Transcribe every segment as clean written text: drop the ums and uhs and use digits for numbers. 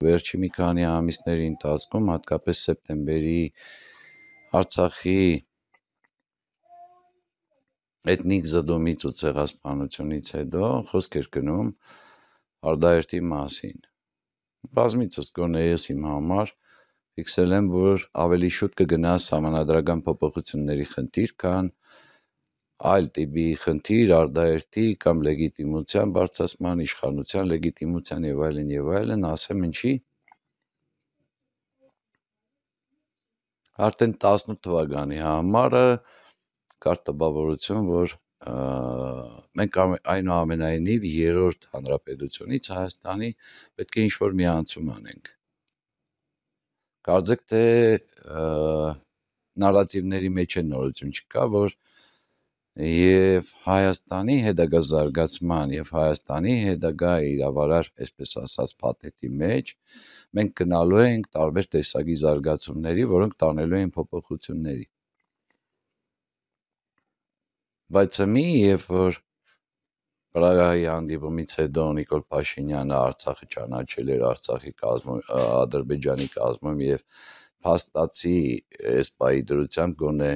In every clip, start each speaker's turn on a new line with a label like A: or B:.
A: Վերջի մի քանի ամիսների ընթացքում, հատկապես սեպտեմբերի Արցախի էթնիկ զդումից ու ցեղասպանությունից հետո խոսք էր գնում Արդաերտի մասին։ Բազմիցս գոնե ես իմ համար ֆիքսել եմ, որ ավելի շուտ կգնա սահմանադրական փոփոխությունների խնդիր, քան այլ տիպի խնդիր Արդաերտի կամ լեգիտիմության բարձրացման, իշխանության լեգիտիմության եւ այլն, ասեմ ինչի։ Արդեն 18 թվականի համարը կար տպավորություն, որ մենք այնուամենայնիվ երրորդ հանրապետությունից Հայաստանի պետք է ինչ-որ միացում անենք։ Կարծեք թե նարատիվների մեջ է նորություն չկա, որ եւ Հայաստանի հետագա զարգացման եւ Հայաստանի հետագա իրավարար, այսպես ասած, փաթեթի մեջ մենք գնալու ենք տարբեր տեսակի զարգացումների, որոնք տանելու են փոփոխությունների։ Բայց երբ որ Պրագայի հանդիպումից հետո Նիկոլ Փաշինյանը Արցախը ճանաչել էր Ադրբեջանի կազմում եւ փաստացի այս պահի դրությամբ գոնե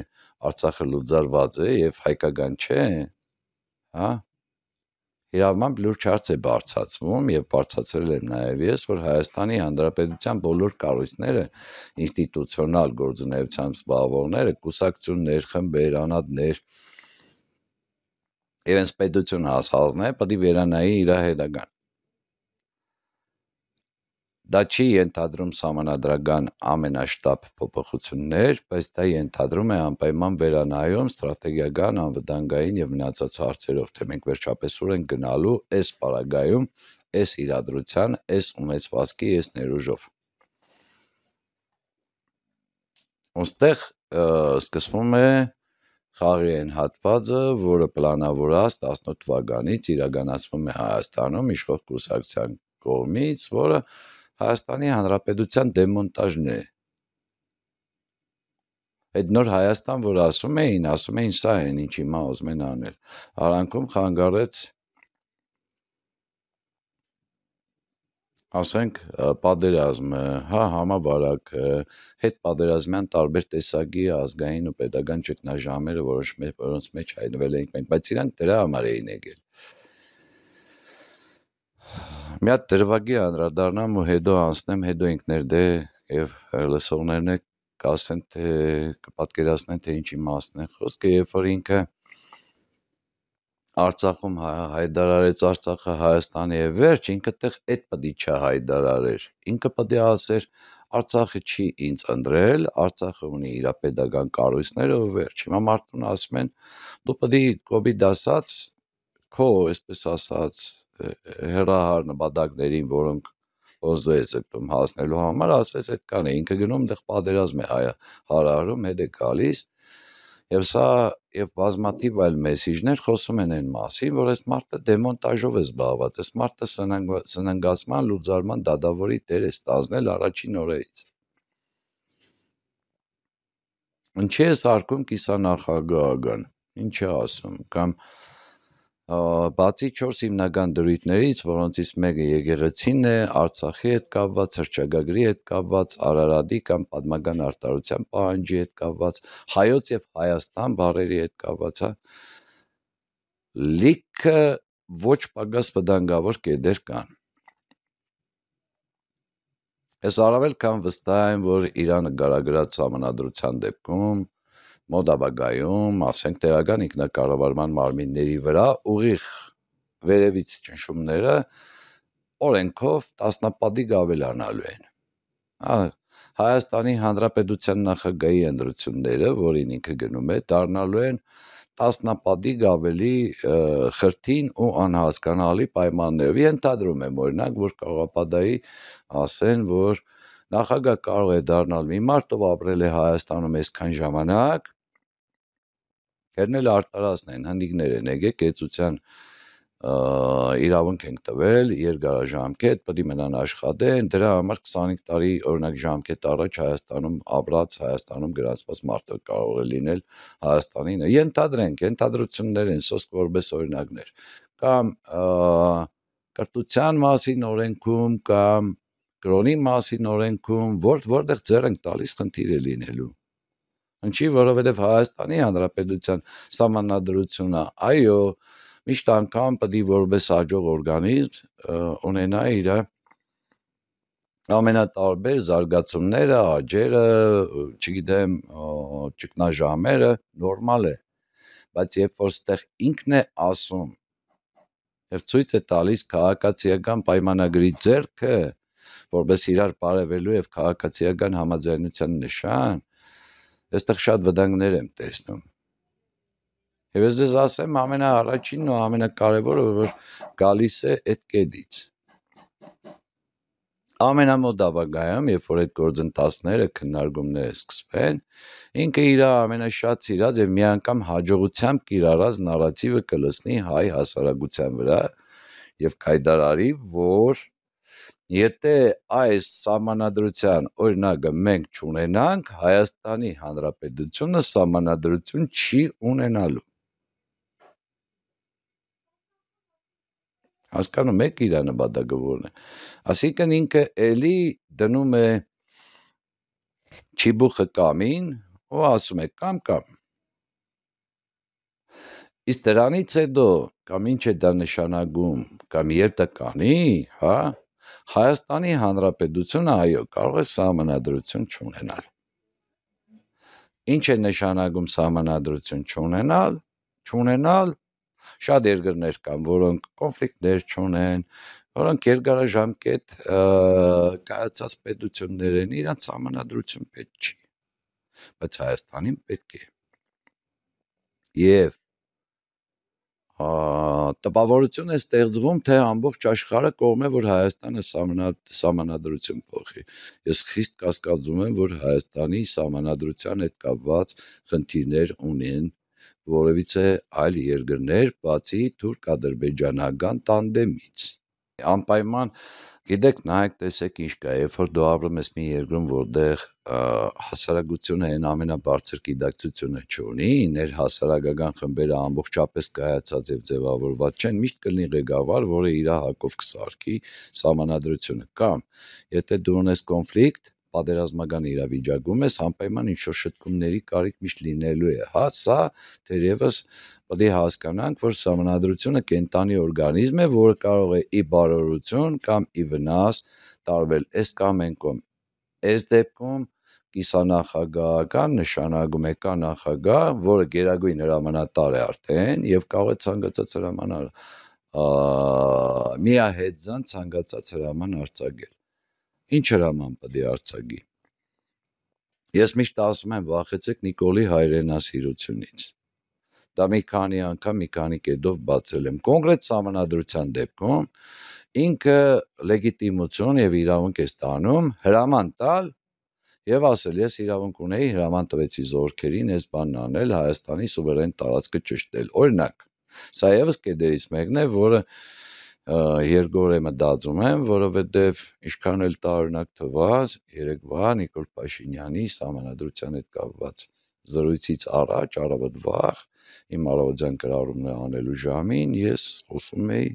A: Արցախը լուծարված է եւ հայկական չէ, հա, իրավամբ լուրջ հարց է բարձրացվում եւ բարձրացրել եմ նաեւ ես, որ Հայաստանի Հանրապետության բոլոր կառույցները, ինստիտուցիոնալ գործունեությամբ զբաղվողները, կուսակցություններ, խմբեր, անհատներ եւ հենց պետություն հասածները պետք է վերանայի իր հետագան։ Դա չի ենթադրում սահմանադրական ամենաշտապ փոփոխություններ, բայց դա ենթադրում է անպայման վերանայում ստրատեգիական, անվտանգային եւ մնացած հարցերով, թե մենք վերջապես ուր ենք գնալու այս պարագայում, այս իրադրության, այս ունեցվածքի, այս ներուժով։ Ոստեղ սկսվում է խաղի այն հատվածը, որը պլանավորած 18 թվականից իրականացվում է Հայաստանում իշխող կուսակցության կողմից, որը Հայաստանի Հանրապետության դեմոնտաժն է։ Այդ նոր Հայաստան, որ ասում էին, սա են, ինչ հիմա ուզում են անել։ Արանքում խանգարեց, ասենք, պատերազմը, համավարակը, հետպատերազմյան տարբեր տեսակի ազգային ու պետական ճգնաժամերը, որոնց մեջ հայտնվել էինք մենք, բայց իրանք դրա համար էին եկել։ Մի հատ դրվագի անդրադառնամ ու հետո անցնեմ, հետո ինքներդ եւ լսողներն է կասեն, թե կպատկերացնեն, թե ինչ իմաստն է խոսքը, երբ որ ինքը Արցախում հայտարարեց Արցախը Հայաստանի է վերջ, ինքը տեղ այդ պետք է չհայտարարեր։ Ինքը պետք է ասեր Արցախը չի ինձ ընտրել, Արցախը ունի իր պետական կառույցները ու վերջ։ Հիմա մարդուն ասում են, դու պետք է կոպիտ ասած քո, այսպես ասած, հերահար նպատակներին, որոնք ոզու է զգտում հասնելու համար, ասես այդ կան է, ինքը գնում դեղ պատերազմ է հարարում, հետ է գալիս, եւ սա եւ բազմաթիվ այլ մեսիջներ խոսում են այն մասին, որ այս մարդը դեմոնտաժով է զբաղված, այս մարդը սննգացման, լուծարման դադավորի տեր է ստանձնել առաջին օրերից։ Ինչի է սարկում կիսանախագահական, ինչ է ասում, կամ բացի 4 հիմնական դրույթներից, որոնցից մեկը եկեղեցին է, Արցախի հետ կապված, հռչակագրի հետ կապված, Արարատի կամ պատմական արտահայտության պահանջի հետ կապված, հայոց եւ Հայաստան բառերի հետ կապված, լիքը ոչ պակաս վտանգավոր կետեր կան։ Ես առավել քան վստահ եմ, որ Իրանը գարագրած սահմանադրության դեպքում մոտ ապագայում, ասենք, տեղական ինքնակառավարման մարմինների վրա ուղիղ վերևից ճնշումները օրենքով տասնապատիկ ավելանալու են։ Հայաստանի Հանրապետության նախագահի ընտրությունները, որին ինքը գնում է, դառնալու են տասնապատիկ ավելի խրթին ու անհասկանալի պայմաններով։ Ենթադրում եմ, օրինակ, որ կաղապադայի ասեն, որ նախագահ կարող է դառնալ մի մարդ, ով ապրել է Հայաստանում այսքան ժամանակ, կերնել արտարածն են, հնդիկներ են, եկեք կեցության իրավունք ենք տվել, երկարաժամկետ, պետք է մնան աշխատեն, դրա համար 25 տարի օրինակ ժամկետ առաջ Հայաստանում ապրած, Հայաստանում գրանցված մարդը կարող է լինել Հայաստանին, ենթադրենք, ենթադրություններ են, սոսկ որպես օրինակներ, կամ կրթության մասին օրենքում, կամ կրոնի մասին օրենքում որտեղ ձեռ ենք տալիս խնդիր է լինելու։ Ինչի, որովհետև Հայաստանի Հանրապետության Սահմանադրությունը, այո, միշտ անգամ պետք է որպես հաջող օրգանիզմ ունենա իր ամենատարբեր զարգացումները, աճերը, չգիտեմ, ճգնաժամերը, նորմալ է, բայց երբ որ ստեղ ինքն է ասում եւ ցույց է տալիս քաղաքացիական պայմանագրի ձեռքը, որպես իրար բարևելու եւ քաղաքացիական համաձայնության նշան, այստեղ շատ վտանգներ եմ տեսնում։ Եվ ես ձեզ ասեմ, ամենաառաջինն ու ամենակարևորը, որ գալիս է այդ կետից։ Ամենամոտ ապագայում, երբ որ այդ գործընթացները, քննարկումները սկսվեն, ինքը իր ամենաշատ սիրած եւ մի անգամ հաջողությամբ կիրառած նարատիվը կլցնի հայ հասարակության վրա եւ կայտարարի, որ եթե այս սահմանադրության օրինակը մենք չունենանք, Հայաստանի Հանրապետությունը սահմանադրություն չի ունենալու։ Հասկանում եք իր նպատակը որն է։ Այսինքն ինքը էլի դնում է չիբուխը կամին ու ասում է կամ։ Իսկ դրանից հետո կամ ինչ է դա նշանակում, կամ երբ դա կանի, հա, Հայաստանի Հանրապետությունը այո կարող է սահմանադրություն չունենալ։ Ինչ է նշանակում սահմանադրություն չունենալ, շատ երկրներ կան, որոնք կոնֆլիկտներ չունեն, որոնք երկարաժամկետ կայացած պետություններ են, իրանց սահմանադրություն պետք չի, բայց Հայաստանին պետք է։ Եվ տպավորություն է ստեղծվում, թե ամբողջ աշխարհը կողմ է, որ Հայաստանը սահմանադրություն փոխի։ Ես խիստ կասկածում եմ, որ Հայաստանի սահմանադրության հետ կապված խնդիրներ ունեն որևիցե այլ երկրներ, բացի թուրք-ադրբեջանական տանդեմից։ Անպայման, գիտեք, նայեք, տեսեք ինչ կա, երբ որ դու ապրում ես մի երկրում, որտեղ հասարակությունը այն ամենաբարձր գիտակցությունը չունի, ներհասարակական խմբերը ամբողջապես կայացած եւ ձևավորված չեն, միշտ կլինի ղեկավար, որը իր հակով կսարքի սահմանադրությունը, կամ եթե դու ունես կոնֆլիկտ, պատերազմական իրավիճակում ես, անպայման ինչ-որ շտկումների կարիք միշտ լինելու է, հա, սա թերևս պետք է հասկանանք, որ սահմանադրությունը կենտանի օրգանիզմ է, որը կարող է ի բարօրություն կամ ի վնաս տարվել այս կամ այն կողմ։ Այս դեպքում կիսանախագահական նշանակում է կա նախագահ, որը գերագույն հրամանատար է արդեն եւ կարող է ցանկացած հրաման միահեծան ցանկացած հրաման արձակել։ Ինչ հրաման պետք է արձակի։ Ես միշտ ասում եմ, վախեցեք Նիկոլի հայրենասիրությունից։ Դա մի քանի անգամ մի քանի կետով բացել եմ։ Կոնկրետ սահմանադրության դեպքում ինքը լեգիտիմություն եւ իրավունք է ստանում հրաման տալ եւ ասել, ես իրավունք ունեի, հրաման տվեցի զորքերին այս բանն անել, Հայաստանի սուվերեն տարածքը ճշտել։ Օրինակ, սա եւս կետերից մեկն է, որը երկրորդ մտածում եմ, որովհետեւ ինչքան էլ տարօրինակ թվաց, երեկվա Նիկոլ Փաշինյանի սահմանադրության հետ կապված զրույցից առաջ առավոտ վաղ իմ առավոտյան գրառումն անելու ժամին ես խոսում էի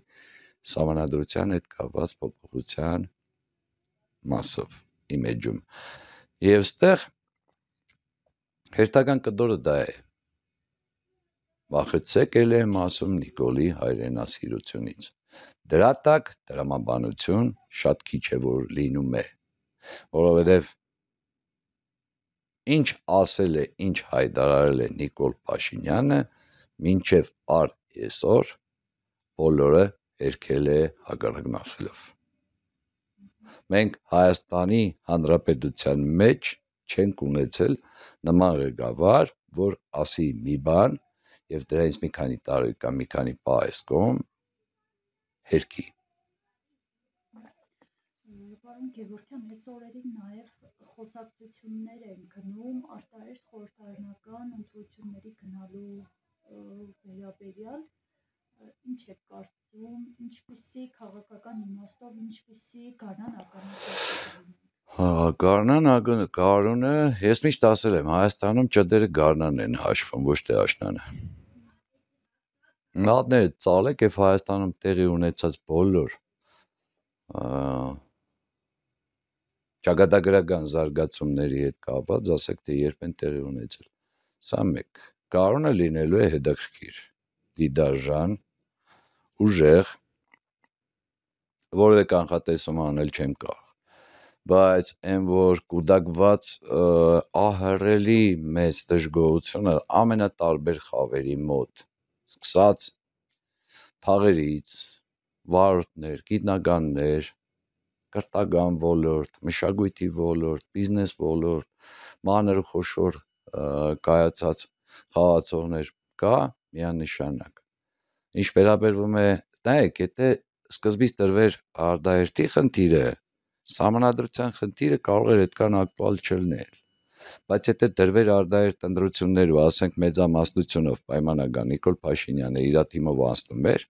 A: սահմանադրության հետ կապված փոփոխության մասով իմ էջում։ Եվ ստեղ հերթական կտորը դա է։ Վախեցեք էլ եմ ասում Նիկոլի հայրենասիրությունից։ Դրա տակ տրամաբանություն շատ քիչ է որ լինում է, որովհետև ինչ ասել է, ինչ հայտարարել է Նիկոլ Փաշինյանը, մինչև այսօր բոլորը հերքել է հակառակն ասելով։ Մենք Հայաստանի Հանրապետության մեջ չենք ունեցել նման ղեկավար, որ ասի մի բան եւ դրանից մի քանի տարի կամ մի քանի պահ այս կողմ հերքի։
B: Պարոն Գևորգյան, այս օրերին նաև խոսակցություններ են գնում արտահերթ խորհրդարանական ընտրությունների գնալու վերաբերյալ, ինչ է կարծում, ինչպիսի քաղաքական իմաստով, ինչպիսի գարնան ականատես
A: Գարնանը, ես միշտ ասել եմ, Հայաստանում ճդերը գարնան են հաշվում, ոչ թե աշնանը։ Նատները ծալեք եւ Հայաստանում տեղի ունեցած բոլոր Ճակատագրական զարգացումների հետ կապված, ասեք թե երբ են տեղի ունեցել։ Սա մեկ։ Կարոնը լինելու է հետաքրքիր, դիդարժան, ուժեղ, որևէ կանխատեսում անել չեմ կարող, բայց այն որ կուտակված ահռելի մեծ դժգոհությունը ամենատարբեր խավերի մոտ, սկսած թաղերից, վարորդներ, գիտնականներ, կրթական ոլորտ, մշակույթի ոլորտ, բիզնես ոլորտ, մանր ու խոշոր կայացած խաղացողներ կա միանշանակ։ Ինչ վերաբերվում է, նայեք, եթե սկզբից տրվեր արտահերթի խնդիրը, սահմանադրության խնդիրը կարող էր այդքան ակտուալ չլինել, բայց եթե դրվեր արտահերթ ընտրություններ ու ասենք մեծամասնությունով պայմանական Նիկոլ Փաշինյանը իր թիմով անցնում էր,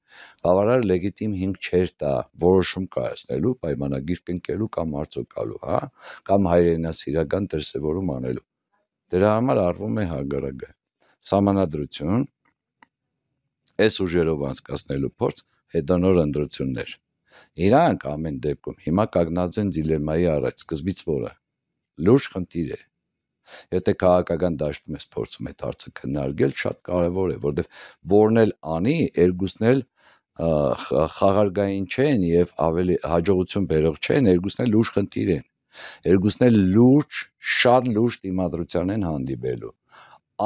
A: բավարար լեգիտիմ հիմք չէր տա որոշում կայացնելու, պայմանագիր կնքելու կամ արձոկալու, կամ հայրենասիրական դրսևորում անելու։ Դրա համար արվում է հագարակը։ Սահմանադրություն, այս ուժերով անցկացնելու փորձ, հետո նոր ընտրություններ։ Իրանք ամեն դեպքում հիմա կանգնած են դիլեմայի առաջ, սկզբից որը լուրջ խնդիր է։ Եթե քաղաքական դաշտում ես փորձում այդ հարցը քննարկել, շատ կարևոր է, որովհետև որն էլ անի, երկուսն էլ խաղարկային չեն եւ ավելի հաջողություն բերող չեն, երկուսն էլ լուրջ խնդիր են։ Երկուսն էլ լուրջ, շատ լուրջ դիմադրության են հանդիպելու,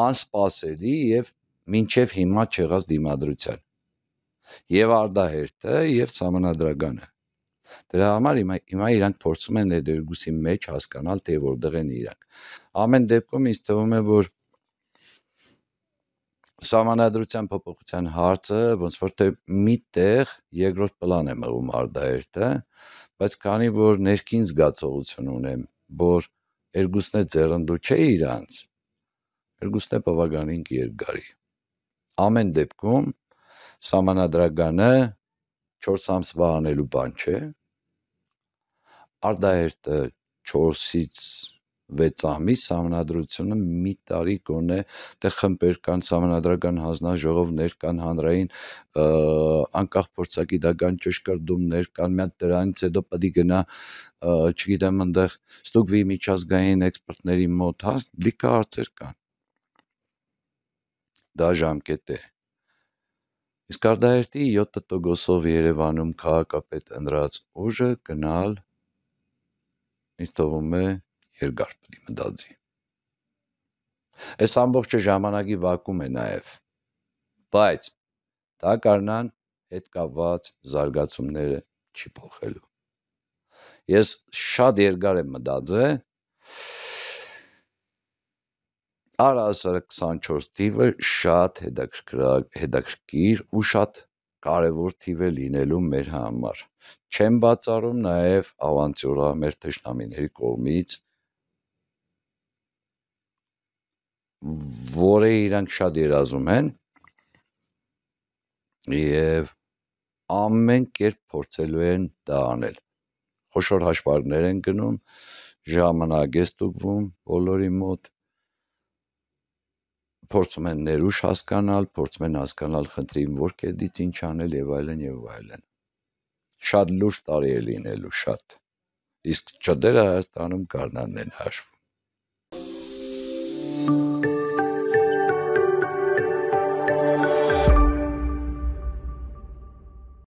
A: անսպասելի եւ մինչեւ հիմա չեղած դիմադրության, եւ արտահերթը եւ սահմանադրականը։ Դրա համար հիմա իրանք փորձում են այդ երկուսի մեջ հասկանալ, թե որտեղ են իրանք։ Ամեն դեպքում ինձ թվում է, որ սահմանադրության փոփոխության հարցը ոնց որ թե միտեղ երկրորդ պլան է մղում արտահերթը, բայց քանի որ ներքին զգացողություն ունեմ, որ երկուսն է ձեռնդու չէ իրանց, երկուսն է բավականին երկարի։ Ամեն դեպքում սահմանադրականը 4 ամսվա անելու բան չէ, արտահերթը 4-ից 6 ամիս, սահմանադրությունը մի տարի գոնե, դե խմբեր կան, սահմանադրական հանձնաժողովներ կան, հանրային անկախ փորձագիտական ճշգրտումներ կան, մի հատ դրանից հետո պետք է գնա, չգիտեմ, այնտեղ ստուգվի միջազգային էքսպերտների մոտ, լիքը հարցեր կան։ Դա ժամկետ է։ Իսկ արտահերթի 7%-ով Երևանում քաղաքապետ ընտրած ուժը գնալ, ինձ թվում է, երկար պետք է մտածի։ Այս ամբողջը ժամանակի վակում է նաև, բայց դա կարնան հետ կապված զարգացումները չի փոխելու։ Ես շատ երկար եմ մտածել, առասարակ 24 թիվը շատ հետաքրքիր ու շատ կարևոր թիվ է լինելու մեր համար։ Չեմ բացառում նաև ավանտյուրա մեր թշնամիների կողմից, որը իրանք շատ երազում են եւ ամեն կերպ փորձելու են դա անել։ Խոշոր հաշվարկներ են գնում, ժամանակ է ստուգվում բոլորի մոտ, փորձում են ներուժ հասկանալ, փորձում են հասկանալ խնդրին որ կետից ինչ անել եւ այլն եւ այլն։ Շատ լուրջ տարի է լինելու, շատ։ Իսկ չդերը Հայաստանում գարնանն են հաշվում։